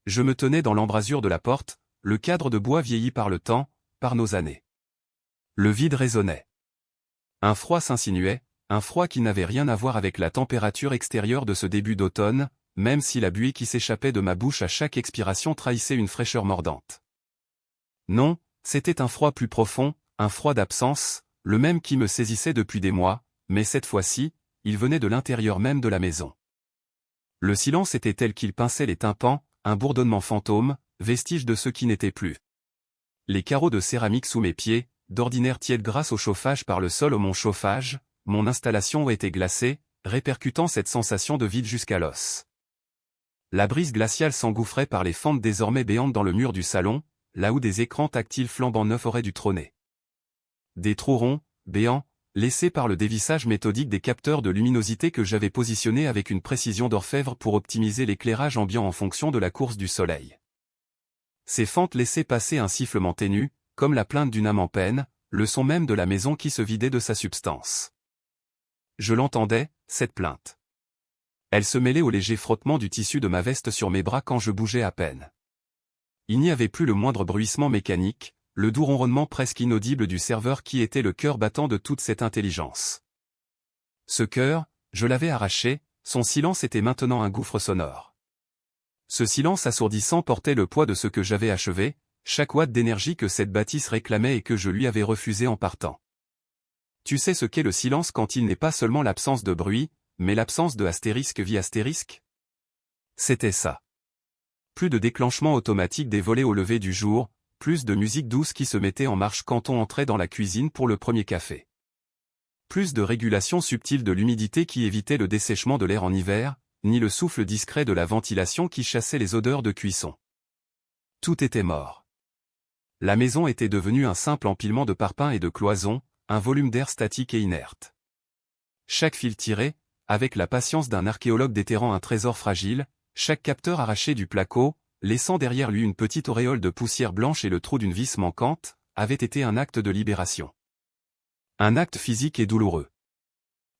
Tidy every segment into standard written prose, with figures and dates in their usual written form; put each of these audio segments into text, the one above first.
Je me tenais dans l'embrasure de la porte, le cadre de bois vieilli par le temps, par nos années. Le vide résonnait. Un froid s'insinuait, un froid qui n'avait rien à voir avec la température extérieure de ce début d'automne, même si la buée qui s'échappait de ma bouche à chaque expiration trahissait une fraîcheur mordante. Non, c'était un froid plus profond, un froid d'absence, le même qui me saisissait depuis des mois, mais cette fois-ci, il venait de l'intérieur même de la maison. Le silence était tel qu'il pinçait les tympans, un bourdonnement fantôme, vestige de ce qui n'était plus. Les carreaux de céramique sous mes pieds, d'ordinaire tièdes grâce au chauffage par le sol au mon chauffage, mon installation était glacée, répercutant cette sensation de vide jusqu'à l'os. La brise glaciale s'engouffrait par les fentes désormais béantes dans le mur du salon, là où des écrans tactiles flambant neufs auraient dû trôner. Des trous ronds, béants, laissés par le dévissage méthodique des capteurs de luminosité que j'avais positionnés avec une précision d'orfèvre pour optimiser l'éclairage ambiant en fonction de la course du soleil. Ces fentes laissaient passer un sifflement ténu, comme la plainte d'une âme en peine, le son même de la maison qui se vidait de sa substance. Je l'entendais, cette plainte. Elle se mêlait au léger frottement du tissu de ma veste sur mes bras quand je bougeais à peine. Il n'y avait plus le moindre bruissement mécanique, le doux ronronnement presque inaudible du serveur qui était le cœur battant de toute cette intelligence. Ce cœur, je l'avais arraché, son silence était maintenant un gouffre sonore. Ce silence assourdissant portait le poids de ce que j'avais achevé, chaque watt d'énergie que cette bâtisse réclamait et que je lui avais refusé en partant. Tu sais ce qu'est le silence quand il n'est pas seulement l'absence de bruit, mais l'absence de astérisque vie astérisque? C'était ça. Plus de déclenchement automatique des volets au lever du jour, plus de musique douce qui se mettait en marche quand on entrait dans la cuisine pour le premier café. Plus de régulation subtile de l'humidité qui évitait le dessèchement de l'air en hiver, ni le souffle discret de la ventilation qui chassait les odeurs de cuisson. Tout était mort. La maison était devenue un simple empilement de parpaings et de cloisons, un volume d'air statique et inerte. Chaque fil tiré, avec la patience d'un archéologue déterrant un trésor fragile, chaque capteur arraché du placo, laissant derrière lui une petite auréole de poussière blanche et le trou d'une vis manquante, avait été un acte de libération. Un acte physique et douloureux.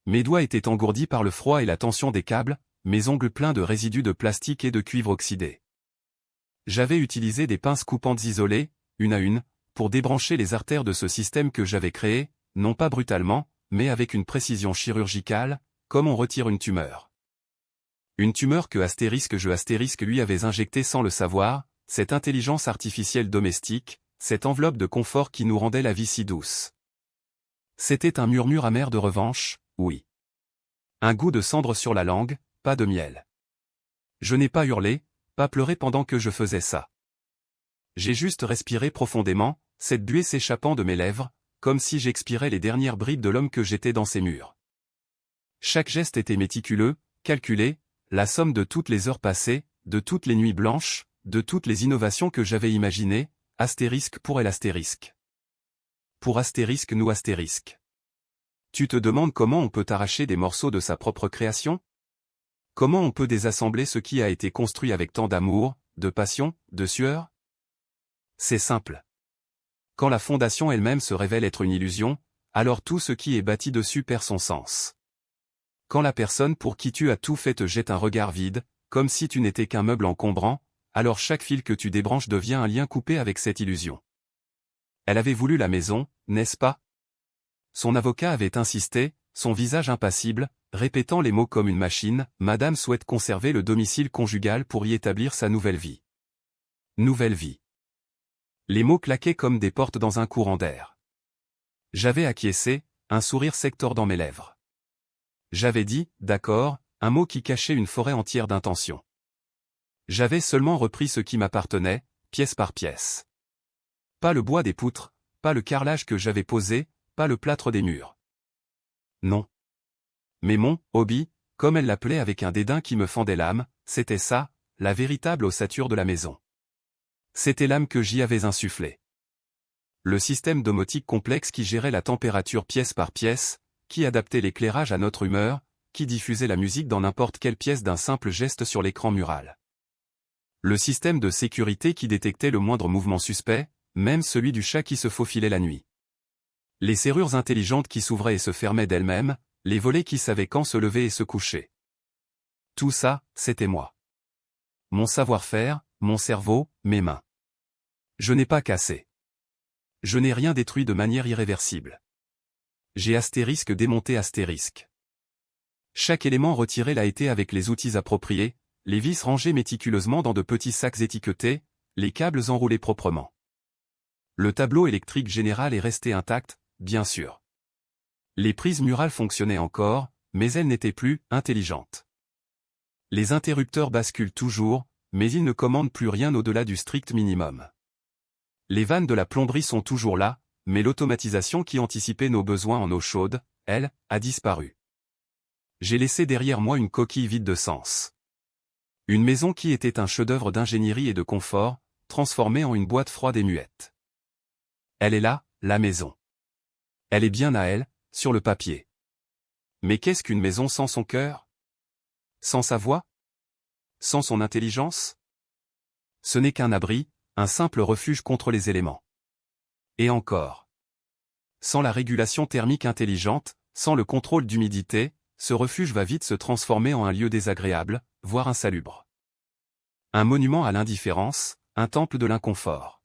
Mes doigts étaient engourdis par le froid et la tension des câbles, mes ongles pleins de résidus de plastique et de cuivre oxydé. J'avais utilisé des pinces coupantes isolées, une à une, pour débrancher les artères de ce système que j'avais créé, non pas brutalement, mais avec une précision chirurgicale, comme on retire une tumeur. Une tumeur que je lui avait injectée sans le savoir, cette intelligence artificielle domestique, cette enveloppe de confort qui nous rendait la vie si douce. C'était un murmure amer de revanche, oui. Un goût de cendre sur la langue, pas de miel. Je n'ai pas hurlé, pas pleuré pendant que je faisais ça. J'ai juste respiré profondément, cette buée s'échappant de mes lèvres, comme si j'expirais les dernières bribes de l'homme que j'étais dans ces murs. Chaque geste était méticuleux, calculé, la somme de toutes les heures passées, de toutes les nuits blanches, de toutes les innovations que j'avais imaginées, astérisque pour elle astérisque. Pour astérisque nous astérisque. Tu te demandes comment on peut arracher des morceaux de sa propre création? Comment on peut désassembler ce qui a été construit avec tant d'amour, de passion, de sueur? C'est simple. Quand la fondation elle-même se révèle être une illusion, alors tout ce qui est bâti dessus perd son sens. Quand la personne pour qui tu as tout fait te jette un regard vide, comme si tu n'étais qu'un meuble encombrant, alors chaque fil que tu débranches devient un lien coupé avec cette illusion. Elle avait voulu la maison, n'est-ce pas? Son avocat avait insisté, son visage impassible, répétant les mots comme une machine, Madame souhaite conserver le domicile conjugal pour y établir sa nouvelle vie. Nouvelle vie. Les mots claquaient comme des portes dans un courant d'air. J'avais acquiescé, un sourire sec tordant mes lèvres. J'avais dit, d'accord, un mot qui cachait une forêt entière d'intentions. J'avais seulement repris ce qui m'appartenait, pièce par pièce. Pas le bois des poutres, pas le carrelage que j'avais posé, pas le plâtre des murs. Non. Mais mon hobby, comme elle l'appelait avec un dédain qui me fendait l'âme, c'était ça, la véritable ossature de la maison. C'était l'âme que j'y avais insufflée. Le système domotique complexe qui gérait la température pièce par pièce, qui adaptait l'éclairage à notre humeur, qui diffusait la musique dans n'importe quelle pièce d'un simple geste sur l'écran mural. Le système de sécurité qui détectait le moindre mouvement suspect, même celui du chat qui se faufilait la nuit. Les serrures intelligentes qui s'ouvraient et se fermaient d'elles-mêmes, les volets qui savaient quand se lever et se coucher. Tout ça, c'était moi. Mon savoir-faire, mon cerveau, mes mains. Je n'ai pas cassé. Je n'ai rien détruit de manière irréversible. J'ai astérisque démonté astérisque. Chaque élément retiré l'a été avec les outils appropriés, les vis rangées méticuleusement dans de petits sacs étiquetés, les câbles enroulés proprement. Le tableau électrique général est resté intact, bien sûr. Les prises murales fonctionnaient encore, mais elles n'étaient plus intelligentes. Les interrupteurs basculent toujours, mais ils ne commandent plus rien au-delà du strict minimum. Les vannes de la plomberie sont toujours là, mais l'automatisation qui anticipait nos besoins en eau chaude, elle, a disparu. J'ai laissé derrière moi une coquille vide de sens. Une maison qui était un chef-d'œuvre d'ingénierie et de confort, transformée en une boîte froide et muette. Elle est là, la maison. Elle est bien à elle, sur le papier. Mais qu'est-ce qu'une maison sans son cœur? Sans sa voix? Sans son intelligence? Ce n'est qu'un abri, un simple refuge contre les éléments. Et encore. Sans la régulation thermique intelligente, sans le contrôle d'humidité, ce refuge va vite se transformer en un lieu désagréable, voire insalubre. Un monument à l'indifférence, un temple de l'inconfort.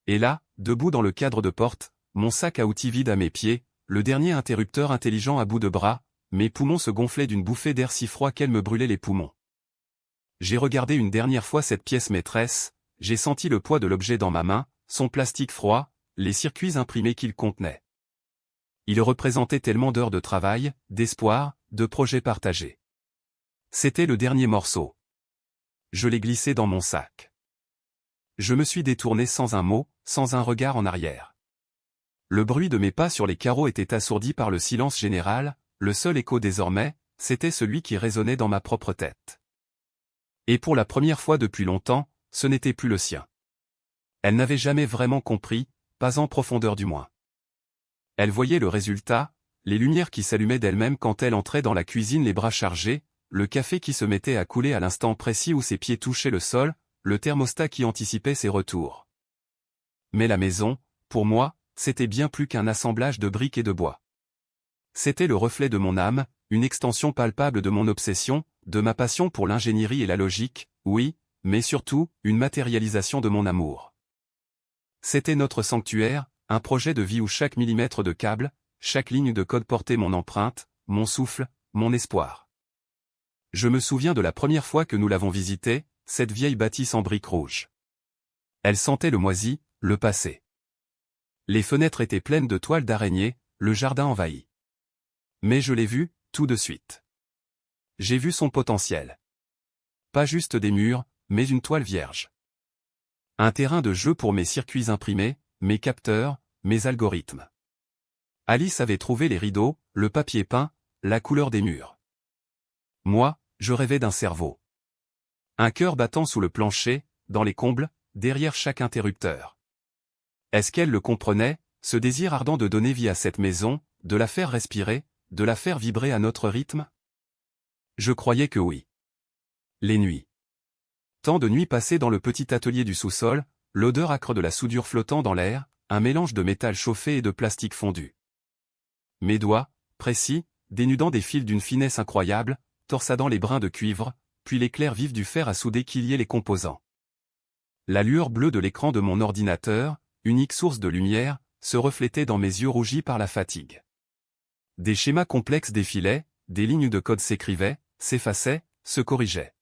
Et là, debout dans le cadre de porte, mon sac à outils vide à mes pieds, le dernier interrupteur intelligent à bout de bras, mes poumons se gonflaient d'une bouffée d'air si froid qu'elle me brûlait les poumons. J'ai regardé une dernière fois cette pièce maîtresse, j'ai senti le poids de l'objet dans ma main, son plastique froid, les circuits imprimés qu'il contenait. Il représentait tellement d'heures de travail, d'espoir, de projets partagés. C'était le dernier morceau. Je l'ai glissé dans mon sac. Je me suis détourné sans un mot, sans un regard en arrière. Le bruit de mes pas sur les carreaux était assourdi par le silence général, le seul écho désormais, c'était celui qui résonnait dans ma propre tête. Et pour la première fois depuis longtemps, ce n'était plus le sien. Elle n'avait jamais vraiment compris, pas en profondeur du moins. Elle voyait le résultat, les lumières qui s'allumaient d'elles-mêmes quand elle entrait dans la cuisine les bras chargés, le café qui se mettait à couler à l'instant précis où ses pieds touchaient le sol, le thermostat qui anticipait ses retours. Mais la maison, pour moi, c'était bien plus qu'un assemblage de briques et de bois. C'était le reflet de mon âme, une extension palpable de mon obsession, de ma passion pour l'ingénierie et la logique, oui, mais surtout, une matérialisation de mon amour. C'était notre sanctuaire, un projet de vie où chaque millimètre de câble, chaque ligne de code portait mon empreinte, mon souffle, mon espoir. Je me souviens de la première fois que nous l'avons visitée, cette vieille bâtisse en briques rouges. Elle sentait le moisi, le passé. Les fenêtres étaient pleines de toiles d'araignée, le jardin envahi. Mais je l'ai vue, tout de suite. J'ai vu son potentiel. Pas juste des murs, mais une toile vierge. Un terrain de jeu pour mes circuits imprimés, mes capteurs, mes algorithmes. Alice avait trouvé les rideaux, le papier peint, la couleur des murs. Moi, je rêvais d'un cerveau. Un cœur battant sous le plancher, dans les combles, derrière chaque interrupteur. Est-ce qu'elle le comprenait, ce désir ardent de donner vie à cette maison, de la faire respirer, de la faire vibrer à notre rythme? Je croyais que oui. Les nuits. Tant de nuits passées dans le petit atelier du sous-sol, l'odeur âcre de la soudure flottant dans l'air, un mélange de métal chauffé et de plastique fondu. Mes doigts, précis, dénudant des fils d'une finesse incroyable, torsadant les brins de cuivre, puis l'éclair vif du fer à souder qui liait les composants. La lueur bleue de l'écran de mon ordinateur, unique source de lumière, se reflétait dans mes yeux rougis par la fatigue. Des schémas complexes défilaient, des lignes de code s'écrivaient, s'effaçaient, se corrigeaient.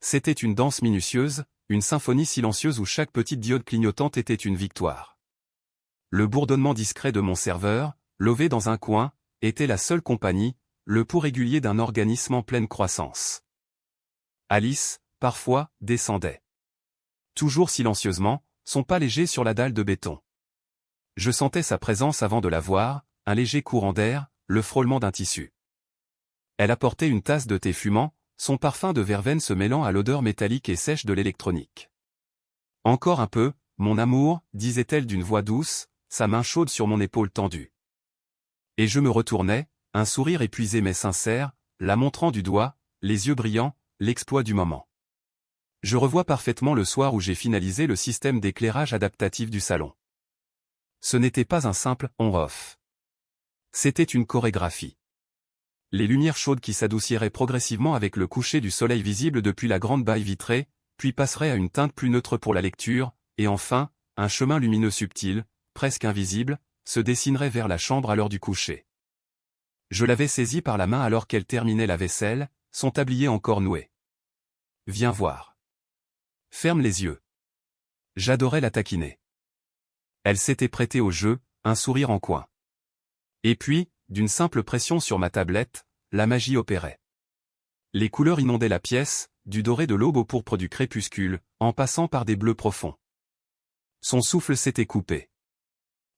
C'était une danse minutieuse, une symphonie silencieuse où chaque petite diode clignotante était une victoire. Le bourdonnement discret de mon serveur, lové dans un coin, était la seule compagnie, le pouls régulier d'un organisme en pleine croissance. Alice, parfois, descendait. Toujours silencieusement, son pas léger sur la dalle de béton. Je sentais sa présence avant de la voir, un léger courant d'air, le frôlement d'un tissu. Elle apportait une tasse de thé fumant, son parfum de verveine se mêlant à l'odeur métallique et sèche de l'électronique. Encore un peu, mon amour, disait-elle d'une voix douce, sa main chaude sur mon épaule tendue. Et je me retournais, un sourire épuisé mais sincère, la montrant du doigt, les yeux brillants, l'exploit du moment. Je revois parfaitement le soir où j'ai finalisé le système d'éclairage adaptatif du salon. Ce n'était pas un simple « on-off ». C'était une chorégraphie. Les lumières chaudes qui s'adouciraient progressivement avec le coucher du soleil visible depuis la grande baille vitrée, puis passerait à une teinte plus neutre pour la lecture, et enfin, un chemin lumineux subtil, presque invisible, se dessinerait vers la chambre à l'heure du coucher. Je l'avais saisie par la main alors qu'elle terminait la vaisselle, son tablier encore noué. « Viens voir. Ferme les yeux. » J'adorais la taquiner. Elle s'était prêtée au jeu, un sourire en coin. Et puis, d'une simple pression sur ma tablette, la magie opérait. Les couleurs inondaient la pièce, du doré de l'aube au pourpre du crépuscule, en passant par des bleus profonds. Son souffle s'était coupé.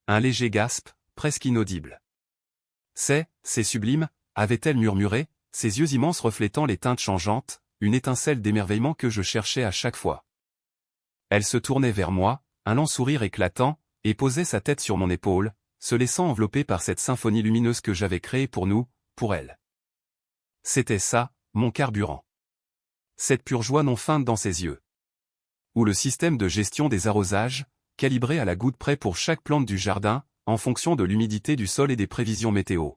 Un léger gasp, presque inaudible. « C'est sublime », avait-elle murmuré, ses yeux immenses reflétant les teintes changeantes, une étincelle d'émerveillement que je cherchais à chaque fois. Elle se tournait vers moi, un lent sourire éclatant, et posait sa tête sur mon épaule, se laissant envelopper par cette symphonie lumineuse que j'avais créée pour nous, pour elle. C'était ça, mon carburant. Cette pure joie non feinte dans ses yeux. Ou le système de gestion des arrosages, calibré à la goutte près pour chaque plante du jardin, en fonction de l'humidité du sol et des prévisions météo.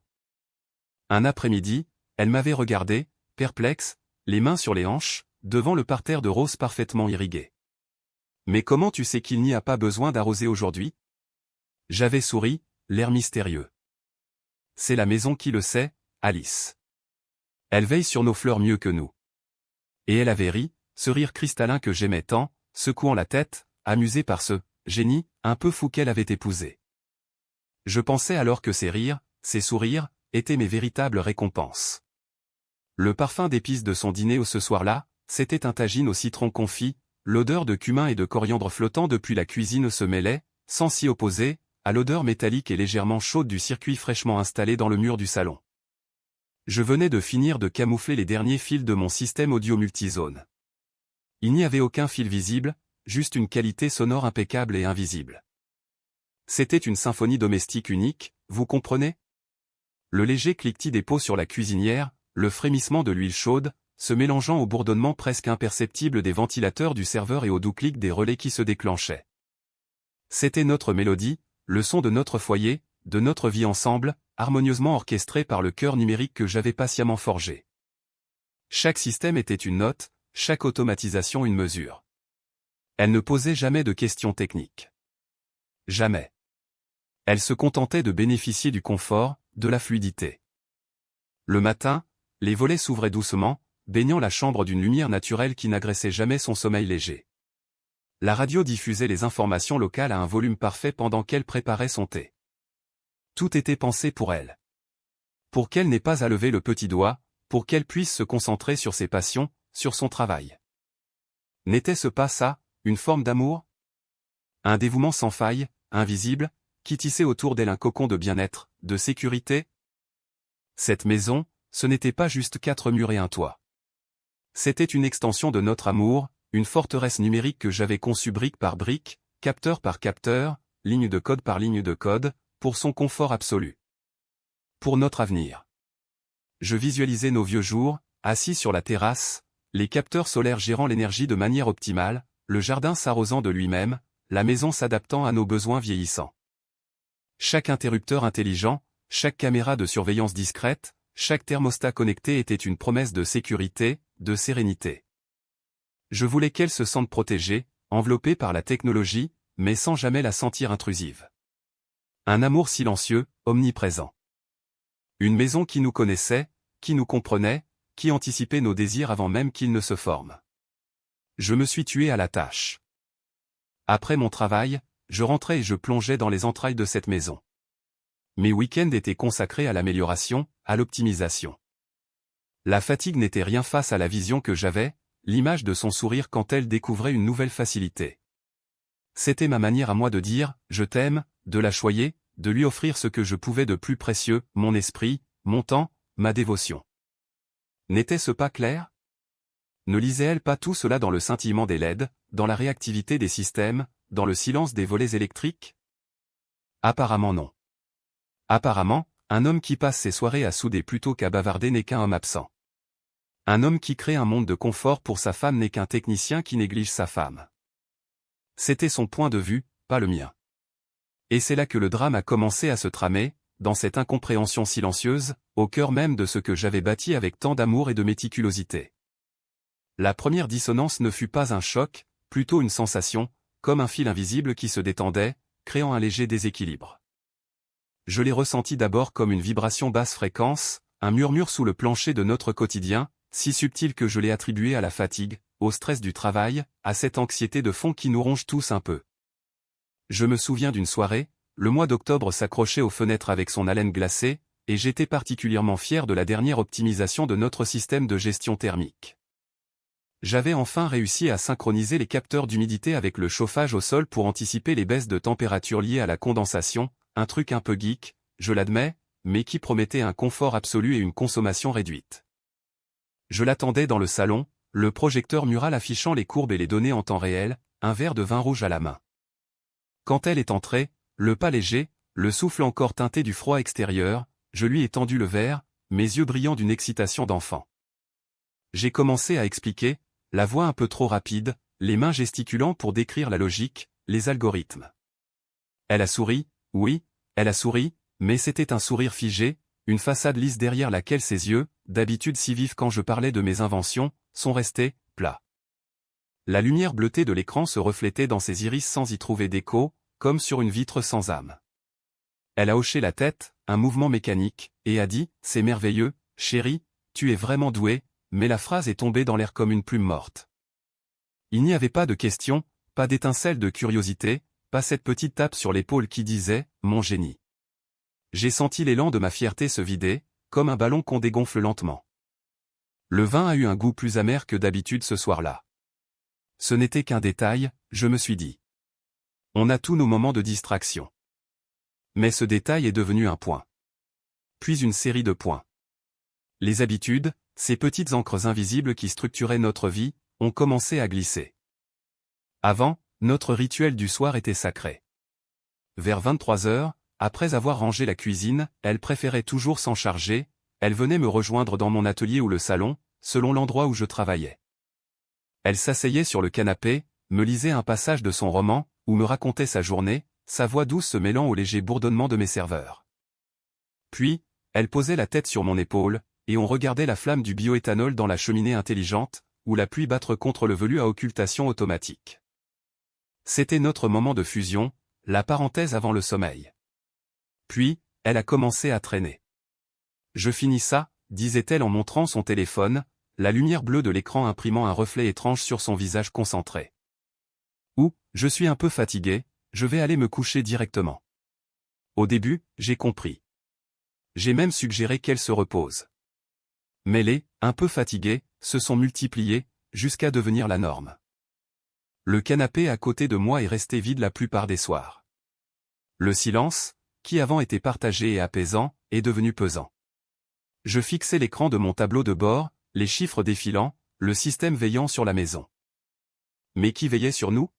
Un après-midi, elle m'avait regardé, perplexe, les mains sur les hanches, devant le parterre de roses parfaitement irrigué. « Mais comment tu sais qu'il n'y a pas besoin d'arroser aujourd'hui ?» J'avais souri, l'air mystérieux. « C'est la maison qui le sait, Alice. Elle veille sur nos fleurs mieux que nous. » Et elle avait ri, ce rire cristallin que j'aimais tant, secouant la tête, amusée par ce génie un peu fou qu'elle avait épousé. Je pensais alors que ces rires, ces sourires, étaient mes véritables récompenses. Le parfum d'épices de son dîner ce soir-là, c'était un tagine au citron confit, l'odeur de cumin et de coriandre flottant depuis la cuisine se mêlait, sans s'y opposer, à l'odeur métallique et légèrement chaude du circuit fraîchement installé dans le mur du salon. Je venais de finir de camoufler les derniers fils de mon système audio multizone. Il n'y avait aucun fil visible, juste une qualité sonore impeccable et invisible. C'était une symphonie domestique unique, vous comprenez? Le léger cliquetis des pots sur la cuisinière, le frémissement de l'huile chaude, se mélangeant au bourdonnement presque imperceptible des ventilateurs du serveur et au doux clic des relais qui se déclenchaient. C'était notre mélodie, le son de notre foyer, de notre vie ensemble, harmonieusement orchestré par le cœur numérique que j'avais patiemment forgé. Chaque système était une note, chaque automatisation une mesure. Elle ne posait jamais de questions techniques. Jamais. Elle se contentait de bénéficier du confort, de la fluidité. Le matin, les volets s'ouvraient doucement, baignant la chambre d'une lumière naturelle qui n'agressait jamais son sommeil léger. La radio diffusait les informations locales à un volume parfait pendant qu'elle préparait son thé. Tout était pensé pour elle. Pour qu'elle n'ait pas à lever le petit doigt, pour qu'elle puisse se concentrer sur ses passions, sur son travail. N'était-ce pas ça, une forme d'amour? Un dévouement sans faille, invisible, qui tissait autour d'elle un cocon de bien-être, de sécurité? Cette maison, ce n'était pas juste 4 murs et un toit. C'était une extension de notre amour, une forteresse numérique que j'avais conçue brique par brique, capteur par capteur, ligne de code par ligne de code, pour son confort absolu. Pour notre avenir. Je visualisais nos vieux jours, assis sur la terrasse, les capteurs solaires gérant l'énergie de manière optimale, le jardin s'arrosant de lui-même, la maison s'adaptant à nos besoins vieillissants. Chaque interrupteur intelligent, chaque caméra de surveillance discrète, chaque thermostat connecté était une promesse de sécurité, de sérénité. Je voulais qu'elle se sente protégée, enveloppée par la technologie, mais sans jamais la sentir intrusive. Un amour silencieux, omniprésent. Une maison qui nous connaissait, qui nous comprenait, qui anticipait nos désirs avant même qu'ils ne se forment. Je me suis tué à la tâche. Après mon travail, je rentrais et je plongeais dans les entrailles de cette maison. Mes week-ends étaient consacrés à l'amélioration, à l'optimisation. La fatigue n'était rien face à la vision que j'avais, l'image de son sourire quand elle découvrait une nouvelle facilité. C'était ma manière à moi de dire « je t'aime », de la choyer, de lui offrir ce que je pouvais de plus précieux, mon esprit, mon temps, ma dévotion. N'était-ce pas clair? Ne lisait-elle pas tout cela dans le scintillement des LED, dans la réactivité des systèmes, dans le silence des volets électriques? Apparemment non. Apparemment, un homme qui passe ses soirées à souder plutôt qu'à bavarder n'est qu'un homme absent. Un homme qui crée un monde de confort pour sa femme n'est qu'un technicien qui néglige sa femme. C'était son point de vue, pas le mien. Et c'est là que le drame a commencé à se tramer, dans cette incompréhension silencieuse, au cœur même de ce que j'avais bâti avec tant d'amour et de méticulosité. La première dissonance ne fut pas un choc, plutôt une sensation, comme un fil invisible qui se détendait, créant un léger déséquilibre. Je l'ai ressenti d'abord comme une vibration basse fréquence, un murmure sous le plancher de notre quotidien, si subtil que je l'ai attribué à la fatigue, au stress du travail, à cette anxiété de fond qui nous ronge tous un peu. Je me souviens d'une soirée, le mois d'octobre s'accrochait aux fenêtres avec son haleine glacée, et j'étais particulièrement fier de la dernière optimisation de notre système de gestion thermique. J'avais enfin réussi à synchroniser les capteurs d'humidité avec le chauffage au sol pour anticiper les baisses de température liées à la condensation, un truc un peu geek, je l'admets, mais qui promettait un confort absolu et une consommation réduite. Je l'attendais dans le salon, le projecteur mural affichant les courbes et les données en temps réel, un verre de vin rouge à la main. Quand elle est entrée, le pas léger, le souffle encore teinté du froid extérieur, je lui ai tendu le verre, mes yeux brillants d'une excitation d'enfant. J'ai commencé à expliquer, la voix un peu trop rapide, les mains gesticulant pour décrire la logique, les algorithmes. Elle a souri, oui, elle a souri, mais c'était un sourire figé, une façade lisse derrière laquelle ses yeux, d'habitude si vifs quand je parlais de mes inventions, sont restés plats. La lumière bleutée de l'écran se reflétait dans ses iris sans y trouver d'écho, comme sur une vitre sans âme. Elle a hoché la tête, un mouvement mécanique, et a dit, c'est merveilleux, chérie, tu es vraiment douée, mais la phrase est tombée dans l'air comme une plume morte. Il n'y avait pas de question, pas d'étincelle de curiosité, pas cette petite tape sur l'épaule qui disait « mon génie ». J'ai senti l'élan de ma fierté se vider, comme un ballon qu'on dégonfle lentement. Le vin a eu un goût plus amer que d'habitude ce soir-là. Ce n'était qu'un détail, je me suis dit. On a tous nos moments de distraction. Mais ce détail est devenu un point. Puis une série de points. Les habitudes, ces petites encres invisibles qui structuraient notre vie, ont commencé à glisser. Avant, notre rituel du soir était sacré. Vers 23 heures, après avoir rangé la cuisine, elle préférait toujours s'en charger, elle venait me rejoindre dans mon atelier ou le salon, selon l'endroit où je travaillais. Elle s'asseyait sur le canapé, me lisait un passage de son roman, ou me racontait sa journée, sa voix douce se mêlant au léger bourdonnement de mes serveurs. Puis, elle posait la tête sur mon épaule, et on regardait la flamme du bioéthanol dans la cheminée intelligente, ou la pluie battre contre le velu à occultation automatique. C'était notre moment de fusion, la parenthèse avant le sommeil. Puis, elle a commencé à traîner. Je finis ça, disait-elle en montrant son téléphone, la lumière bleue de l'écran imprimant un reflet étrange sur son visage concentré. Ou, je suis un peu fatigué, je vais aller me coucher directement. Au début, j'ai compris. J'ai même suggéré qu'elle se repose. Mais les, un peu fatigués, se sont multipliés, jusqu'à devenir la norme. Le canapé à côté de moi est resté vide la plupart des soirs. Le silence, qui avant était partagé et apaisant, est devenu pesant. Je fixais l'écran de mon tableau de bord, les chiffres défilant, le système veillant sur la maison. Mais qui veillait sur nous?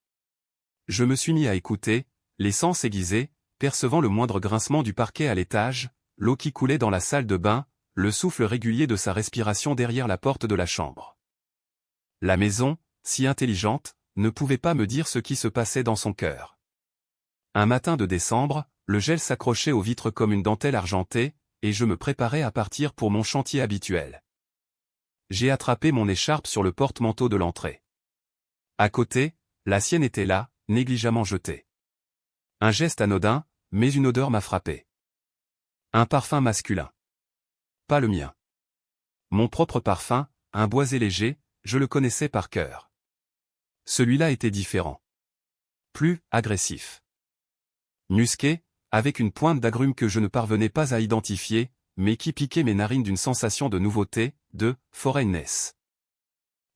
Je me suis mis à écouter, les sens aiguisés, percevant le moindre grincement du parquet à l'étage, l'eau qui coulait dans la salle de bain, le souffle régulier de sa respiration derrière la porte de la chambre. La maison, si intelligente, ne pouvait pas me dire ce qui se passait dans son cœur. Un matin de décembre, le gel s'accrochait aux vitres comme une dentelle argentée, et je me préparais à partir pour mon chantier habituel. J'ai attrapé mon écharpe sur le porte-manteau de l'entrée. À côté, la sienne était là, négligemment jetée. Un geste anodin, mais une odeur m'a frappé. Un parfum masculin. Pas le mien. Mon propre parfum, un boisé léger, je le connaissais par cœur. Celui-là était différent. Plus agressif. Musqué, avec une pointe d'agrumes que je ne parvenais pas à identifier, mais qui piquait mes narines d'une sensation de nouveauté, de foreignness.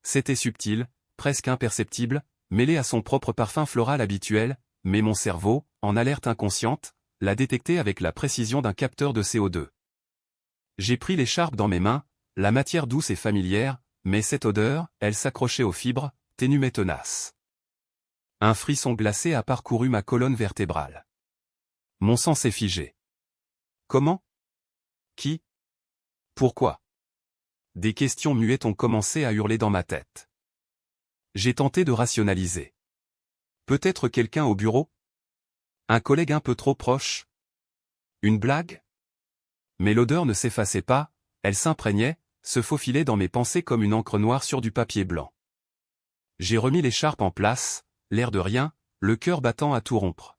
C'était subtil, presque imperceptible, mêlé à son propre parfum floral habituel, mais mon cerveau, en alerte inconsciente, l'a détecté avec la précision d'un capteur de CO2. J'ai pris l'écharpe dans mes mains, la matière douce et familière, mais cette odeur, elle s'accrochait aux fibres, ténue mais tenace. Un frisson glacé a parcouru ma colonne vertébrale. Mon sang s'est figé. Comment? Qui? Pourquoi? Des questions muettes ont commencé à hurler dans ma tête. J'ai tenté de rationaliser. Peut-être quelqu'un au bureau? Un collègue un peu trop proche? Une blague? Mais l'odeur ne s'effaçait pas, elle s'imprégnait, se faufilait dans mes pensées comme une encre noire sur du papier blanc. J'ai remis l'écharpe en place, l'air de rien, le cœur battant à tout rompre.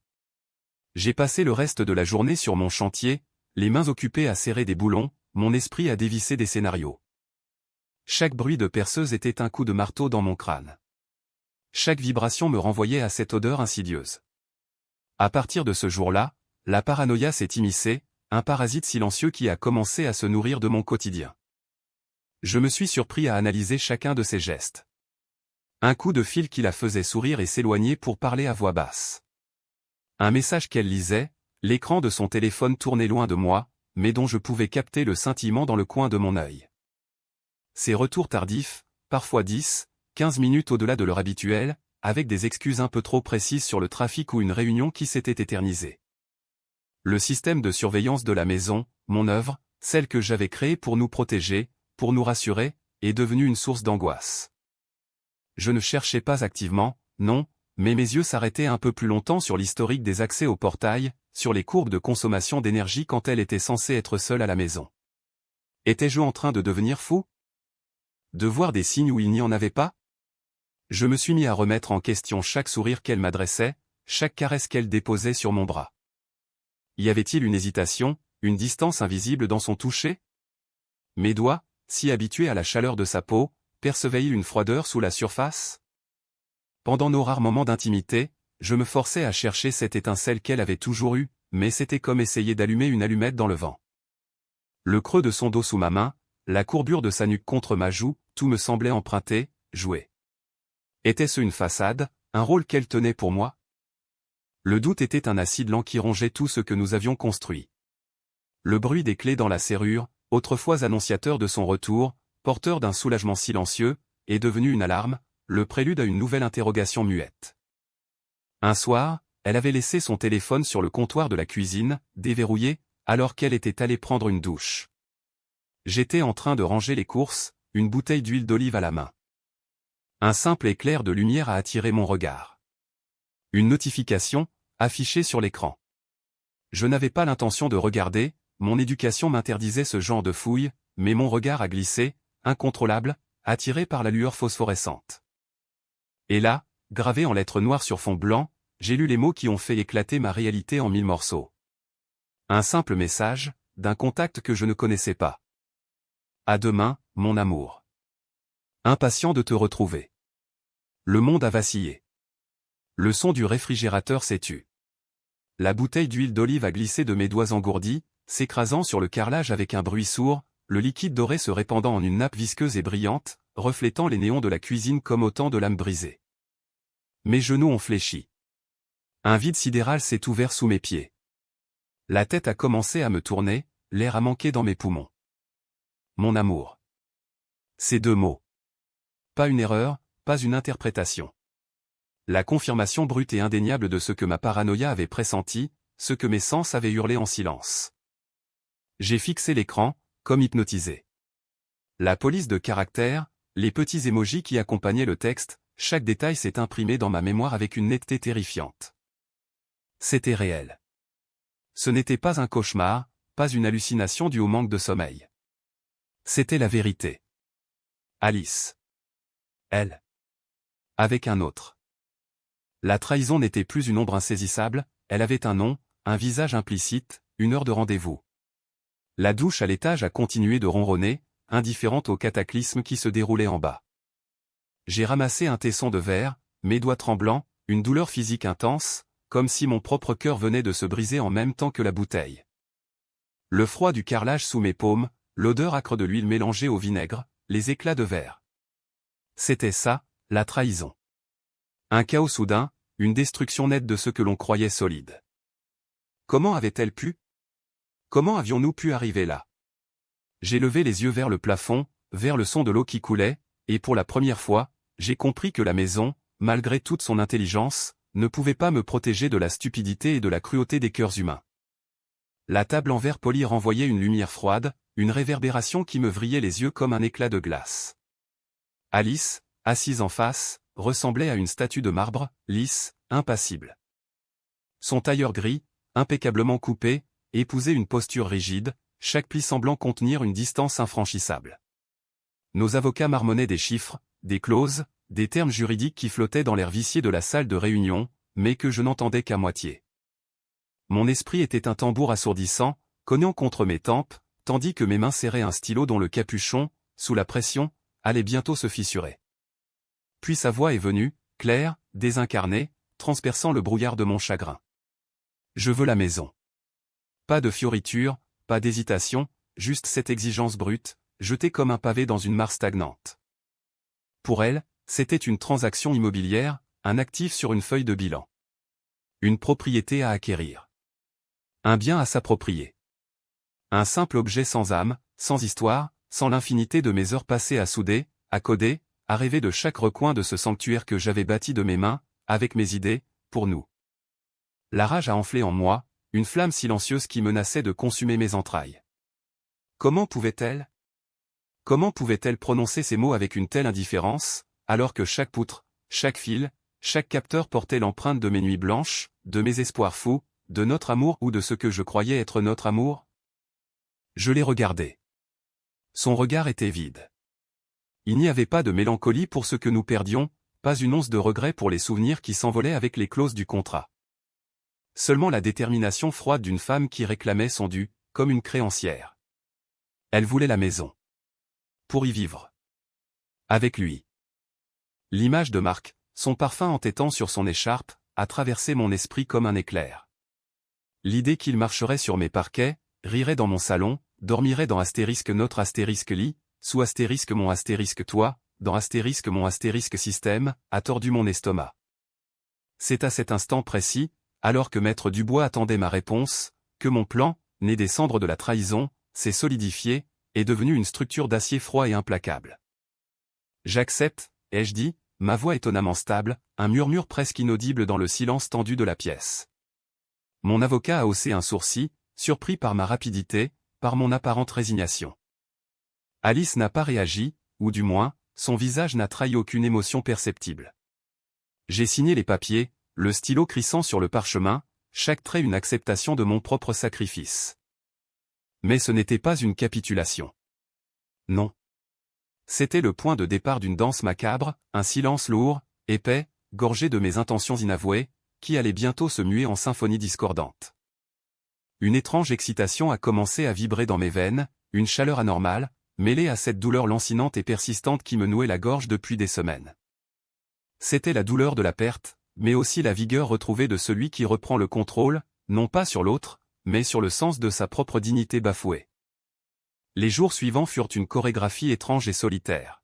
J'ai passé le reste de la journée sur mon chantier, les mains occupées à serrer des boulons, mon esprit à dévisser des scénarios. Chaque bruit de perceuse était un coup de marteau dans mon crâne. Chaque vibration me renvoyait à cette odeur insidieuse. À partir de ce jour-là, la paranoïa s'est immiscée, un parasite silencieux qui a commencé à se nourrir de mon quotidien. Je me suis surpris à analyser chacun de ses gestes. Un coup de fil qui la faisait sourire et s'éloigner pour parler à voix basse. Un message qu'elle lisait, l'écran de son téléphone tournait loin de moi, mais dont je pouvais capter le scintillement dans le coin de mon œil. Ses retours tardifs, parfois 10, 15 minutes au-delà de l'heure habituelle, avec des excuses un peu trop précises sur le trafic ou une réunion qui s'était éternisée. Le système de surveillance de la maison, mon œuvre, celle que j'avais créée pour nous protéger, pour nous rassurer, est devenue une source d'angoisse. Je ne cherchais pas activement, non, mais mes yeux s'arrêtaient un peu plus longtemps sur l'historique des accès au portail, sur les courbes de consommation d'énergie quand elle était censée être seule à la maison. Étais-je en train de devenir fou? De voir des signes où il n'y en avait pas? Je me suis mis à remettre en question chaque sourire qu'elle m'adressait, chaque caresse qu'elle déposait sur mon bras. Y avait-il une hésitation, une distance invisible dans son toucher? Mes doigts, si habitués à la chaleur de sa peau, percevaient-ils une froideur sous la surface? Pendant nos rares moments d'intimité, je me forçais à chercher cette étincelle qu'elle avait toujours eue, mais c'était comme essayer d'allumer une allumette dans le vent. Le creux de son dos sous ma main, la courbure de sa nuque contre ma joue, tout me semblait emprunté, joué. Était-ce une façade, un rôle qu'elle tenait pour moi? Le doute était un acide lent qui rongeait tout ce que nous avions construit. Le bruit des clés dans la serrure, autrefois annonciateur de son retour, porteur d'un soulagement silencieux, est devenu une alarme, le prélude à une nouvelle interrogation muette. Un soir, elle avait laissé son téléphone sur le comptoir de la cuisine, déverrouillé, alors qu'elle était allée prendre une douche. J'étais en train de ranger les courses, une bouteille d'huile d'olive à la main. Un simple éclair de lumière a attiré mon regard. Une notification, affichée sur l'écran. Je n'avais pas l'intention de regarder, mon éducation m'interdisait ce genre de fouille, mais mon regard a glissé, incontrôlable, attiré par la lueur phosphorescente. Et là, gravé en lettres noires sur fond blanc, j'ai lu les mots qui ont fait éclater ma réalité en 1000 morceaux. Un simple message, d'un contact que je ne connaissais pas. À demain, mon amour. Impatient de te retrouver. Le monde a vacillé. Le son du réfrigérateur s'est tu. La bouteille d'huile d'olive a glissé de mes doigts engourdis, s'écrasant sur le carrelage avec un bruit sourd, le liquide doré se répandant en une nappe visqueuse et brillante, reflétant les néons de la cuisine comme autant de lames brisées. Mes genoux ont fléchi. Un vide sidéral s'est ouvert sous mes pieds. La tête a commencé à me tourner, l'air a manqué dans mes poumons. Mon amour. Ces deux mots. Pas une erreur, pas une interprétation. La confirmation brute et indéniable de ce que ma paranoïa avait pressenti, ce que mes sens avaient hurlé en silence. J'ai fixé l'écran, comme hypnotisé. La police de caractère, les petits émojis qui accompagnaient le texte, chaque détail s'est imprimé dans ma mémoire avec une netteté terrifiante. C'était réel. Ce n'était pas un cauchemar, pas une hallucination due au manque de sommeil. C'était la vérité. Alice. Elle. Avec un autre. La trahison n'était plus une ombre insaisissable, elle avait un nom, un visage implicite, une heure de rendez-vous. La douche à l'étage a continué de ronronner, indifférente au cataclysme qui se déroulait en bas. J'ai ramassé un tesson de verre, mes doigts tremblants, une douleur physique intense, comme si mon propre cœur venait de se briser en même temps que la bouteille. Le froid du carrelage sous mes paumes, l'odeur âcre de l'huile mélangée au vinaigre, les éclats de verre. C'était ça, la trahison. Un chaos soudain, une destruction nette de ce que l'on croyait solide. Comment avait-elle pu? Comment avions-nous pu arriver là? J'ai levé les yeux vers le plafond, vers le son de l'eau qui coulait, et pour la première fois, j'ai compris que la maison, malgré toute son intelligence, ne pouvait pas me protéger de la stupidité et de la cruauté des cœurs humains. La table en verre poli renvoyait une lumière froide, une réverbération qui me vrillait les yeux comme un éclat de glace. Alice, assise en face, ressemblait à une statue de marbre, lisse, impassible. Son tailleur gris, impeccablement coupé, épousait une posture rigide, chaque pli semblant contenir une distance infranchissable. Nos avocats marmonnaient des chiffres, des clauses, des termes juridiques qui flottaient dans l'air vicié de la salle de réunion, mais que je n'entendais qu'à moitié. Mon esprit était un tambour assourdissant, cognant contre mes tempes, tandis que mes mains serraient un stylo dont le capuchon, sous la pression, allait bientôt se fissurer. Puis sa voix est venue, claire, désincarnée, transperçant le brouillard de mon chagrin. Je veux la maison. Pas de fioritures, pas d'hésitation, juste cette exigence brute, jetée comme un pavé dans une mare stagnante. Pour elle, c'était une transaction immobilière, un actif sur une feuille de bilan. Une propriété à acquérir. Un bien à s'approprier. Un simple objet sans âme, sans histoire, sans l'infinité de mes heures passées à souder, à coder, à rêver de chaque recoin de ce sanctuaire que j'avais bâti de mes mains, avec mes idées, pour nous. La rage a enflé en moi, une flamme silencieuse qui menaçait de consumer mes entrailles. Comment pouvait-elle prononcer ces mots avec une telle indifférence, alors que chaque poutre, chaque fil, chaque capteur portait l'empreinte de mes nuits blanches, de mes espoirs fous, de notre amour ou de ce que je croyais être notre amour? Je l'ai regardé. Son regard était vide. Il n'y avait pas de mélancolie pour ce que nous perdions, pas une once de regret pour les souvenirs qui s'envolaient avec les clauses du contrat. Seulement la détermination froide d'une femme qui réclamait son dû, comme une créancière. Elle voulait la maison. Pour y vivre. Avec lui. L'image de Marc, son parfum entêtant sur son écharpe, a traversé mon esprit comme un éclair. L'idée qu'il marcherait sur mes parquets, rirait dans mon salon, dormirait dans astérisque notre astérisque lit, sous astérisque mon astérisque toi, dans astérisque mon astérisque système, a tordu mon estomac. C'est à cet instant précis, alors que Maître Dubois attendait ma réponse, que mon plan, né des cendres de la trahison, s'est solidifié, est devenu une structure d'acier froid et implacable. J'accepte, ai-je dit, ma voix étonnamment stable, un murmure presque inaudible dans le silence tendu de la pièce. Mon avocat a haussé un sourcil, surpris par ma rapidité, par mon apparente résignation. Alice n'a pas réagi, ou du moins, son visage n'a trahi aucune émotion perceptible. J'ai signé les papiers, le stylo crissant sur le parchemin, chaque trait une acceptation de mon propre sacrifice. Mais ce n'était pas une capitulation. Non. C'était le point de départ d'une danse macabre, un silence lourd, épais, gorgé de mes intentions inavouées, qui allait bientôt se muer en symphonie discordante. Une étrange excitation a commencé à vibrer dans mes veines, une chaleur anormale, mêlée à cette douleur lancinante et persistante qui me nouait la gorge depuis des semaines. C'était la douleur de la perte, mais aussi la vigueur retrouvée de celui qui reprend le contrôle, non pas sur l'autre, mais sur le sens de sa propre dignité bafouée. Les jours suivants furent une chorégraphie étrange et solitaire.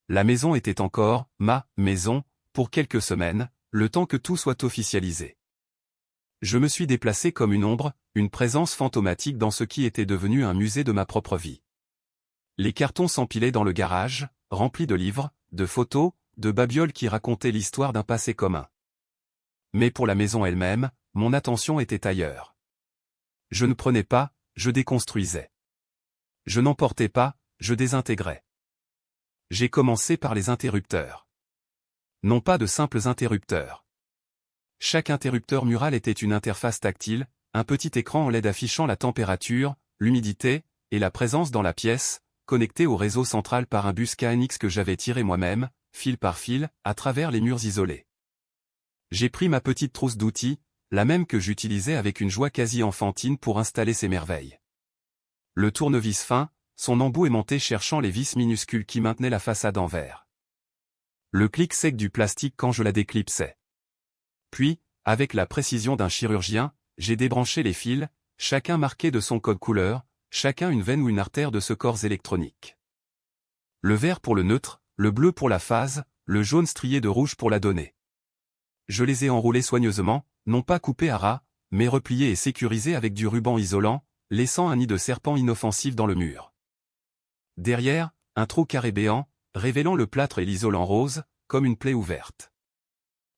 La maison était encore, ma maison, pour quelques semaines, le temps que tout soit officialisé. Je me suis déplacé comme une ombre, une présence fantomatique dans ce qui était devenu un musée de ma propre vie. Les cartons s'empilaient dans le garage, remplis de livres, de photos, de babioles qui racontaient l'histoire d'un passé commun. Mais pour la maison elle-même, mon attention était ailleurs. Je ne prenais pas, je déconstruisais. Je n'emportais pas, je désintégrais. J'ai commencé par les interrupteurs. Non pas de simples interrupteurs. Chaque interrupteur mural était une interface tactile, un petit écran en LED affichant la température, l'humidité, et la présence dans la pièce, connecté au réseau central par un bus KNX que j'avais tiré moi-même, fil par fil, à travers les murs isolés. J'ai pris ma petite trousse d'outils, la même que j'utilisais avec une joie quasi enfantine pour installer ces merveilles. Le tournevis fin, son embout aimanté cherchant les vis minuscules qui maintenaient la façade en verre. Le clic sec du plastique quand je la déclipsais. Puis, avec la précision d'un chirurgien, j'ai débranché les fils, chacun marqué de son code couleur, chacun une veine ou une artère de ce corps électronique. Le vert pour le neutre, le bleu pour la phase, le jaune strié de rouge pour la donnée. Je les ai enroulés soigneusement, non pas coupés à ras, mais repliés et sécurisés avec du ruban isolant, laissant un nid de serpent inoffensif dans le mur. Derrière, un trou carré béant, révélant le plâtre et l'isolant rose, comme une plaie ouverte.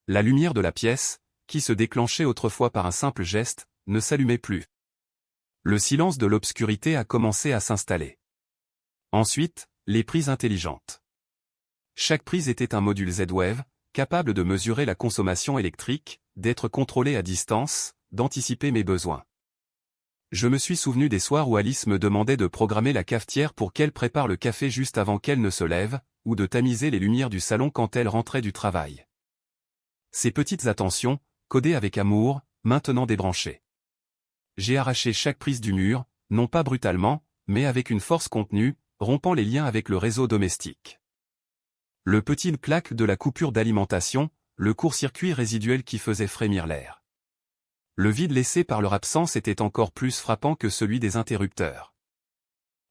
La lumière de la pièce, qui se déclenchait autrefois par un simple geste, ne s'allumait plus. Le silence de l'obscurité a commencé à s'installer. Ensuite, les prises intelligentes. Chaque prise était un module Z-Wave, capable de mesurer la consommation électrique, d'être contrôlé à distance, d'anticiper mes besoins. Je me suis souvenu des soirs où Alice me demandait de programmer la cafetière pour qu'elle prépare le café juste avant qu'elle ne se lève, ou de tamiser les lumières du salon quand elle rentrait du travail. Ces petites attentions, codées avec amour, maintenant débranchées. J'ai arraché chaque prise du mur, non pas brutalement, mais avec une force contenue, rompant les liens avec le réseau domestique. Le petit claque de la coupure d'alimentation, le court-circuit résiduel qui faisait frémir l'air. Le vide laissé par leur absence était encore plus frappant que celui des interrupteurs.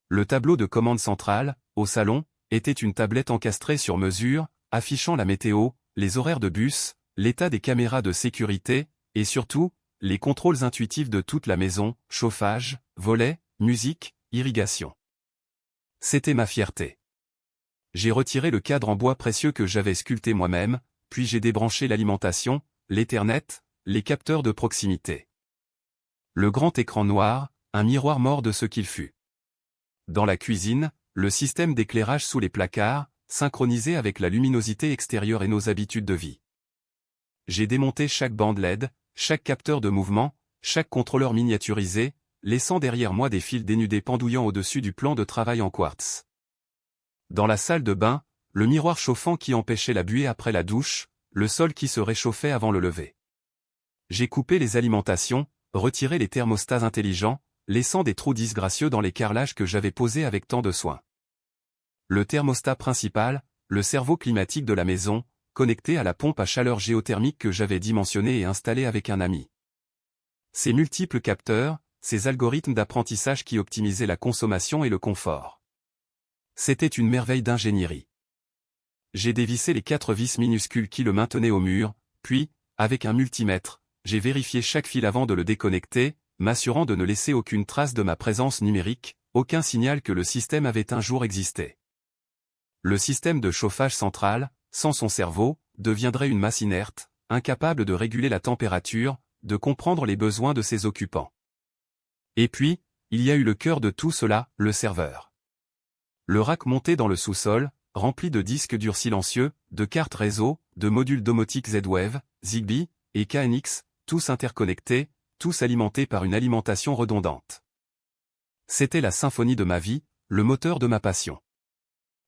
Le tableau de commande centrale, au salon, était une tablette encastrée sur mesure, affichant la météo, les horaires de bus, l'état des caméras de sécurité, et surtout, les contrôles intuitifs de toute la maison, chauffage, volets, musique, irrigation. C'était ma fierté. J'ai retiré le cadre en bois précieux que j'avais sculpté moi-même, puis j'ai débranché l'alimentation, l'Ethernet, les capteurs de proximité. Le grand écran noir, un miroir mort de ce qu'il fut. Dans la cuisine, le système d'éclairage sous les placards, synchronisé avec la luminosité extérieure et nos habitudes de vie. J'ai démonté chaque bande LED, chaque capteur de mouvement, chaque contrôleur miniaturisé, laissant derrière moi des fils dénudés pendouillant au-dessus du plan de travail en quartz. Dans la salle de bain, le miroir chauffant qui empêchait la buée après la douche, le sol qui se réchauffait avant le lever. J'ai coupé les alimentations, retiré les thermostats intelligents, laissant des trous disgracieux dans les carrelages que j'avais posés avec tant de soin. Le thermostat principal, le cerveau climatique de la maison, connecté à la pompe à chaleur géothermique que j'avais dimensionnée et installée avec un ami. Ces multiples capteurs, ces algorithmes d'apprentissage qui optimisaient la consommation et le confort. C'était une merveille d'ingénierie. J'ai dévissé les 4 vis minuscules qui le maintenaient au mur, puis, avec un multimètre, j'ai vérifié chaque fil avant de le déconnecter, m'assurant de ne laisser aucune trace de ma présence numérique, aucun signal que le système avait un jour existé. Le système de chauffage central, sans son cerveau, deviendrait une masse inerte, incapable de réguler la température, de comprendre les besoins de ses occupants. Et puis, il y a eu le cœur de tout cela, le serveur. Le rack monté dans le sous-sol, rempli de disques durs silencieux, de cartes réseau, de modules domotiques Z-Wave, Zigbee, et KNX, tous interconnectés, tous alimentés par une alimentation redondante. C'était la symphonie de ma vie, le moteur de ma passion.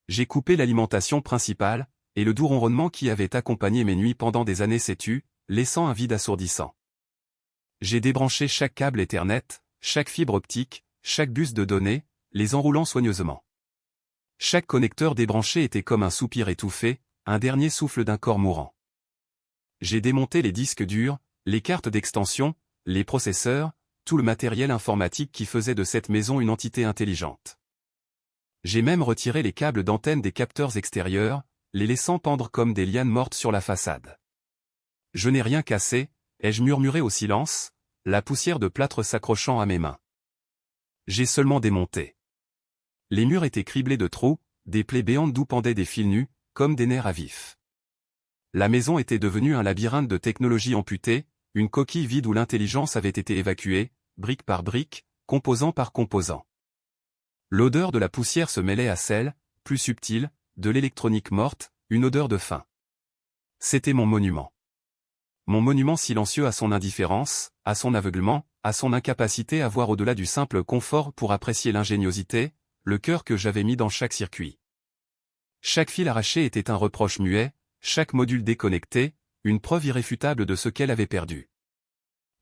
J'ai coupé l'alimentation principale, et le doux ronronnement qui avait accompagné mes nuits pendant des années s'est tu, laissant un vide assourdissant. J'ai débranché chaque câble Ethernet, chaque fibre optique, chaque bus de données, les enroulant soigneusement. Chaque connecteur débranché était comme un soupir étouffé, un dernier souffle d'un corps mourant. J'ai démonté les disques durs, les cartes d'extension, les processeurs, tout le matériel informatique qui faisait de cette maison une entité intelligente. J'ai même retiré les câbles d'antenne des capteurs extérieurs, les laissant pendre comme des lianes mortes sur la façade. Je n'ai rien cassé, ai-je murmuré au silence, la poussière de plâtre s'accrochant à mes mains. J'ai seulement démonté. Les murs étaient criblés de trous, des plaies béantes d'où pendaient des fils nus, comme des nerfs à vif. La maison était devenue un labyrinthe de technologies amputées, une coquille vide où l'intelligence avait été évacuée, brique par brique, composant par composant. L'odeur de la poussière se mêlait à celle, plus subtile, de l'électronique morte, une odeur de faim. C'était mon monument. Mon monument silencieux à son indifférence, à son aveuglement, à son incapacité à voir au-delà du simple confort pour apprécier l'ingéniosité, le cœur que j'avais mis dans chaque circuit. Chaque fil arraché était un reproche muet, chaque module déconnecté, une preuve irréfutable de ce qu'elle avait perdu.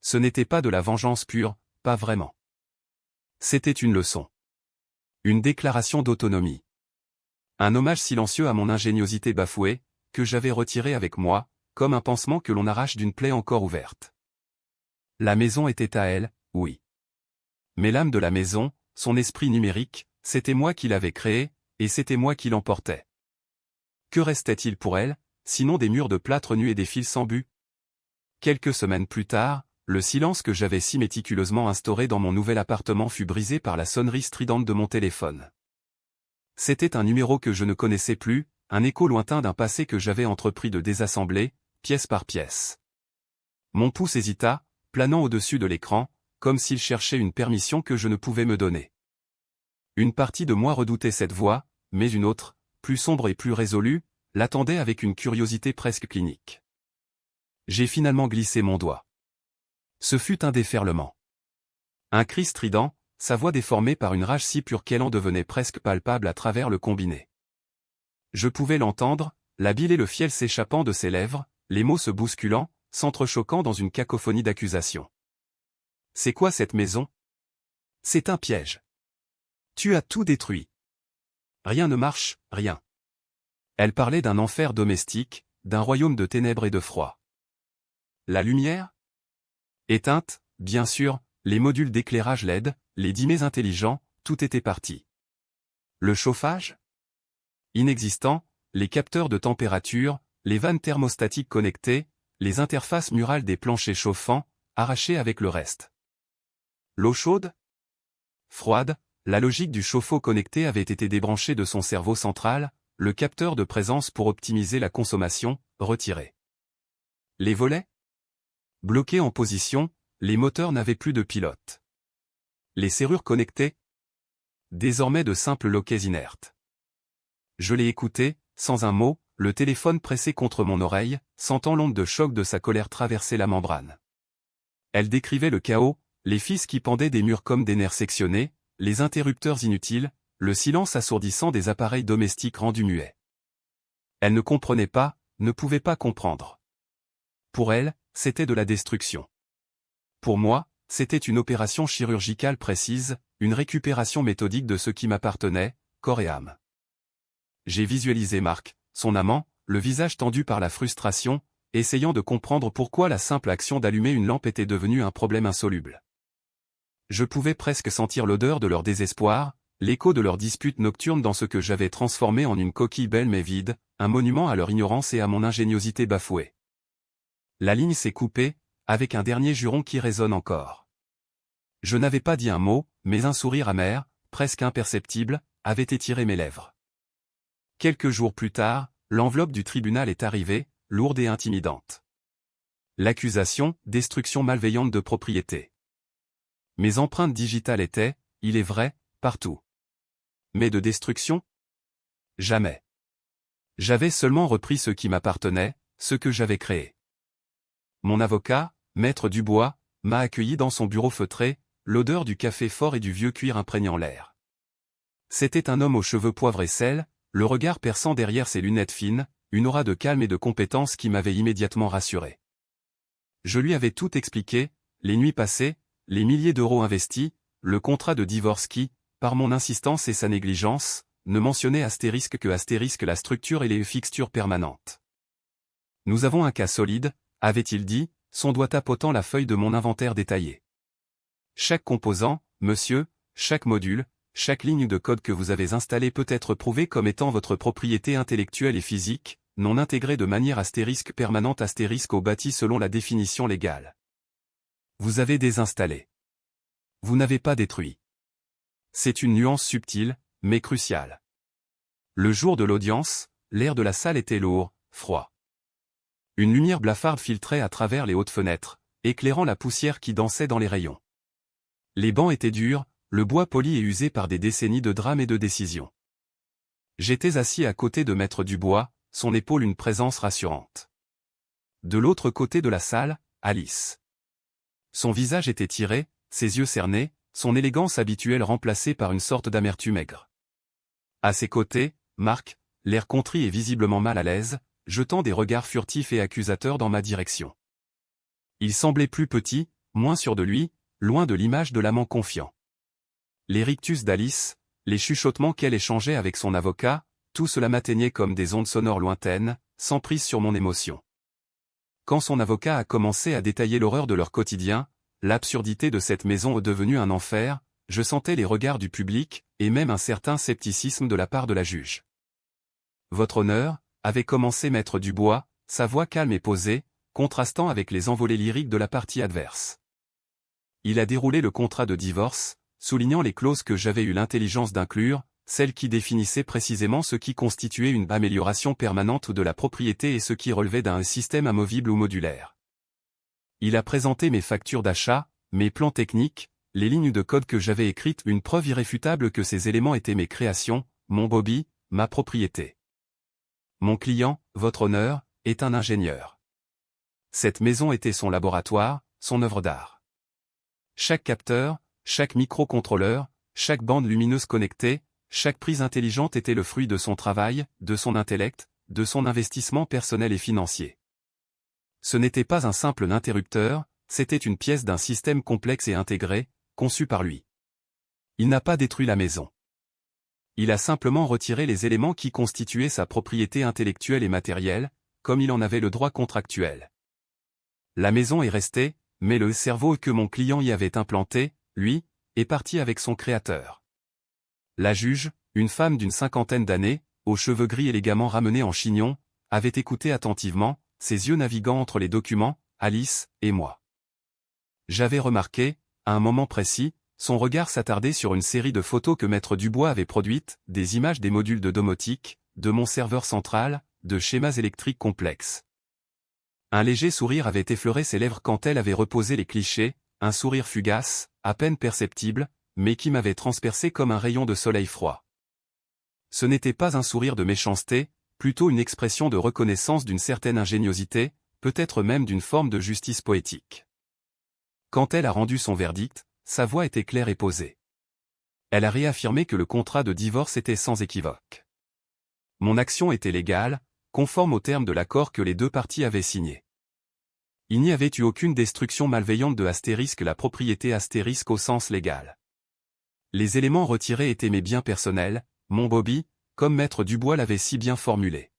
Ce n'était pas de la vengeance pure, pas vraiment. C'était une leçon. Une déclaration d'autonomie. Un hommage silencieux à mon ingéniosité bafouée, que j'avais retirée avec moi, comme un pansement que l'on arrache d'une plaie encore ouverte. La maison était à elle, oui. Mais l'âme de la maison, son esprit numérique, c'était moi qui l'avais créé, et c'était moi qui l'emportais. Que restait-il pour elle, sinon des murs de plâtre nus et des fils sans but? Quelques semaines plus tard, le silence que j'avais si méticuleusement instauré dans mon nouvel appartement fut brisé par la sonnerie stridente de mon téléphone. C'était un numéro que je ne connaissais plus, un écho lointain d'un passé que j'avais entrepris de désassembler, pièce par pièce. Mon pouce hésita, planant au-dessus de l'écran, comme s'il cherchait une permission que je ne pouvais me donner. Une partie de moi redoutait cette voix, mais une autre, plus sombre et plus résolue, l'attendait avec une curiosité presque clinique. J'ai finalement glissé mon doigt. Ce fut un déferlement. Un cri strident, sa voix déformée par une rage si pure qu'elle en devenait presque palpable à travers le combiné. Je pouvais l'entendre, la bile et le fiel s'échappant de ses lèvres, les mots se bousculant, s'entrechoquant dans une cacophonie d'accusations. C'est quoi cette maison? C'est un piège. Tu as tout détruit. Rien ne marche, rien. Elle parlait d'un enfer domestique, d'un royaume de ténèbres et de froid. La lumière? Éteinte, bien sûr, les modules d'éclairage LED, les dimets intelligents, tout était parti. Le chauffage? Inexistant, les capteurs de température, les vannes thermostatiques connectées, les interfaces murales des planchers chauffants, arrachées avec le reste. L'eau chaude? Froide, la logique du chauffe-eau connecté avait été débranchée de son cerveau central, le capteur de présence pour optimiser la consommation, retiré. Les volets? Bloqués en position, les moteurs n'avaient plus de pilote. Les serrures connectées? Désormais de simples loquets inertes. Je l'ai écouté, sans un mot, le téléphone pressé contre mon oreille, sentant l'onde de choc de sa colère traverser la membrane. Elle décrivait le chaos, les fils qui pendaient des murs comme des nerfs sectionnés, les interrupteurs inutiles, le silence assourdissant des appareils domestiques rendus muets. Elle ne comprenait pas, ne pouvait pas comprendre. Pour elle, c'était de la destruction. Pour moi, c'était une opération chirurgicale précise, une récupération méthodique de ce qui m'appartenait, corps et âme. J'ai visualisé Marc, son amant, le visage tendu par la frustration, essayant de comprendre pourquoi la simple action d'allumer une lampe était devenue un problème insoluble. Je pouvais presque sentir l'odeur de leur désespoir, l'écho de leurs disputes nocturnes dans ce que j'avais transformé en une coquille belle mais vide, un monument à leur ignorance et à mon ingéniosité bafouée. La ligne s'est coupée, avec un dernier juron qui résonne encore. Je n'avais pas dit un mot, mais un sourire amer, presque imperceptible, avait étiré mes lèvres. Quelques jours plus tard, l'enveloppe du tribunal est arrivée, lourde et intimidante. L'accusation, destruction malveillante de propriété. Mes empreintes digitales étaient, il est vrai, partout. Mais de destruction? Jamais. J'avais seulement repris ce qui m'appartenait, ce que j'avais créé. Mon avocat, Maître Dubois, m'a accueilli dans son bureau feutré, l'odeur du café fort et du vieux cuir imprégnant l'air. C'était un homme aux cheveux poivre et sel, le regard perçant derrière ses lunettes fines, une aura de calme et de compétence qui m'avait immédiatement rassuré. Je lui avais tout expliqué, les nuits passées, les milliers d'euros investis, le contrat de divorce qui, par mon insistance et sa négligence, ne mentionnait astérisque que astérisque la structure et les fixtures permanentes. Nous avons un cas solide, avait-il dit, son doigt tapotant la feuille de mon inventaire détaillé. Chaque composant, monsieur, chaque module, chaque ligne de code que vous avez installée peut être prouvée comme étant votre propriété intellectuelle et physique, non intégrée de manière astérisque permanente astérisque au bâti selon la définition légale. Vous avez désinstallé. Vous n'avez pas détruit. C'est une nuance subtile, mais cruciale. Le jour de l'audience, l'air de la salle était lourd, froid. Une lumière blafarde filtrait à travers les hautes fenêtres, éclairant la poussière qui dansait dans les rayons. Les bancs étaient durs, le bois poli et usé par des décennies de drames et de décisions. J'étais assis à côté de Maître Dubois, son épaule une présence rassurante. De l'autre côté de la salle, Alice. Son visage était tiré, ses yeux cernés, son élégance habituelle remplacée par une sorte d'amertume aigre. À ses côtés, Marc, l'air contrit et visiblement mal à l'aise, jetant des regards furtifs et accusateurs dans ma direction. Il semblait plus petit, moins sûr de lui, loin de l'image de l'amant confiant. Les rictus d'Alice, les chuchotements qu'elle échangeait avec son avocat, tout cela m'atteignait comme des ondes sonores lointaines, sans prise sur mon émotion. Quand son avocat a commencé à détailler l'horreur de leur quotidien, l'absurdité de cette maison devenue un enfer, je sentais les regards du public, et même un certain scepticisme de la part de la juge. Votre honneur, avait commencé Maître Dubois, sa voix calme et posée, contrastant avec les envolées lyriques de la partie adverse. Il a déroulé le contrat de divorce, soulignant les clauses que j'avais eu l'intelligence d'inclure, celles qui définissaient précisément ce qui constituait une amélioration permanente de la propriété et ce qui relevait d'un système amovible ou modulaire. Il a présenté mes factures d'achat, mes plans techniques, les lignes de code que j'avais écrites, une preuve irréfutable que ces éléments étaient mes créations, mon Bobby, ma propriété. Mon client, votre honneur, est un ingénieur. Cette maison était son laboratoire, son œuvre d'art. Chaque capteur, chaque microcontrôleur, chaque bande lumineuse connectée, chaque prise intelligente était le fruit de son travail, de son intellect, de son investissement personnel et financier. Ce n'était pas un simple interrupteur, c'était une pièce d'un système complexe et intégré, conçu par lui. Il n'a pas détruit la maison. Il a simplement retiré les éléments qui constituaient sa propriété intellectuelle et matérielle, comme il en avait le droit contractuel. La maison est restée, mais le cerveau que mon client y avait implanté, lui, est parti avec son créateur. La juge, une femme d'une cinquantaine d'années, aux cheveux gris élégamment ramenés en chignon, avait écouté attentivement, ses yeux naviguant entre les documents, Alice et moi. J'avais remarqué, à un moment précis, son regard s'attardait sur une série de photos que Maître Dubois avait produites, des images des modules de domotique, de mon serveur central, de schémas électriques complexes. Un léger sourire avait effleuré ses lèvres quand elle avait reposé les clichés, un sourire fugace, à peine perceptible, mais qui m'avait transpercé comme un rayon de soleil froid. Ce n'était pas un sourire de méchanceté, plutôt une expression de reconnaissance d'une certaine ingéniosité, peut-être même d'une forme de justice poétique. Quand elle a rendu son verdict, sa voix était claire et posée. Elle a réaffirmé que le contrat de divorce était sans équivoque. Mon action était légale, conforme aux termes de l'accord que les deux parties avaient signé. Il n'y avait eu aucune destruction malveillante de la propriété au sens légal. Les éléments retirés étaient mes biens personnels, mon Bobby, comme Maître Dubois l'avait si bien formulé.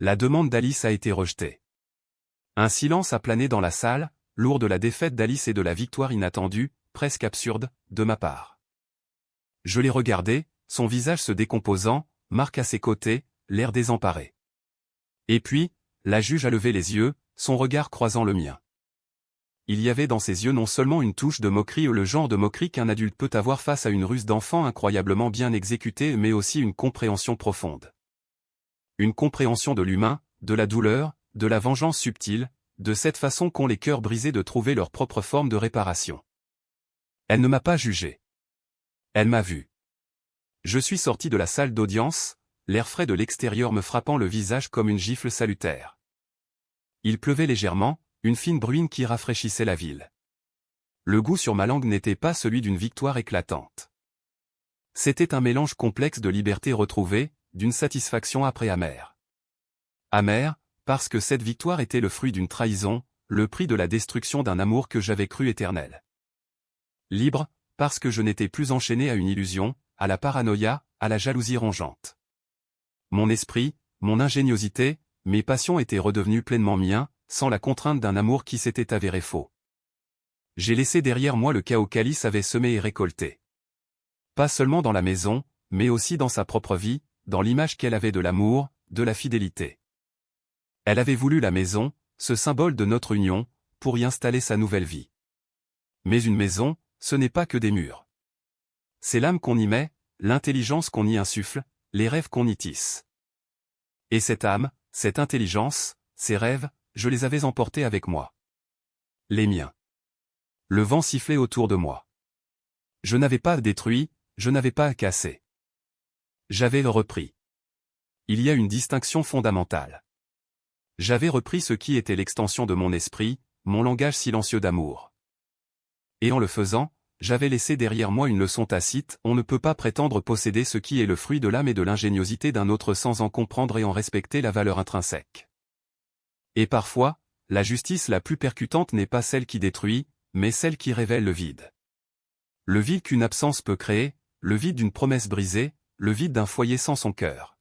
La demande d'Alice a été rejetée. Un silence a plané dans la salle, lourd de la défaite d'Alice et de la victoire inattendue, presque absurde, de ma part. Je l'ai regardé, son visage se décomposant, Marc à ses côtés, l'air désemparé. Et puis, la juge a levé les yeux, son regard croisant le mien. Il y avait dans ses yeux non seulement une touche de moquerie ou le genre de moquerie qu'un adulte peut avoir face à une ruse d'enfant incroyablement bien exécutée mais aussi une compréhension profonde. Une compréhension de l'humain, de la douleur, de la vengeance subtile, de cette façon qu'ont les cœurs brisés de trouver leur propre forme de réparation. Elle ne m'a pas jugé. Elle m'a vu. Je suis sorti de la salle d'audience, l'air frais de l'extérieur me frappant le visage comme une gifle salutaire. Il pleuvait légèrement, une fine bruine qui rafraîchissait la ville. Le goût sur ma langue n'était pas celui d'une victoire éclatante. C'était un mélange complexe de liberté retrouvée, d'une satisfaction après amère. Amère, parce que cette victoire était le fruit d'une trahison, le prix de la destruction d'un amour que j'avais cru éternel. Libre, parce que je n'étais plus enchaîné à une illusion, à la paranoïa, à la jalousie rongeante. Mon esprit, mon ingéniosité, mes passions étaient redevenus pleinement miens, sans la contrainte d'un amour qui s'était avéré faux. J'ai laissé derrière moi le chaos qu'Alice avait semé et récolté. Pas seulement dans la maison, mais aussi dans sa propre vie, dans l'image qu'elle avait de l'amour, de la fidélité. Elle avait voulu la maison, ce symbole de notre union, pour y installer sa nouvelle vie. Mais une maison, ce n'est pas que des murs. C'est l'âme qu'on y met, l'intelligence qu'on y insuffle, les rêves qu'on y tisse. Et cette âme, cette intelligence, ces rêves, je les avais emportés avec moi. Les miens. Le vent sifflait autour de moi. Je n'avais pas détruit, je n'avais pas cassé. J'avais repris. Il y a une distinction fondamentale. J'avais repris ce qui était l'extension de mon esprit, mon langage silencieux d'amour. Et en le faisant, j'avais laissé derrière moi une leçon tacite, on ne peut pas prétendre posséder ce qui est le fruit de l'âme et de l'ingéniosité d'un autre sans en comprendre et en respecter la valeur intrinsèque. Et parfois, la justice la plus percutante n'est pas celle qui détruit, mais celle qui révèle le vide. Le vide qu'une absence peut créer, le vide d'une promesse brisée, le vide d'un foyer sans son cœur.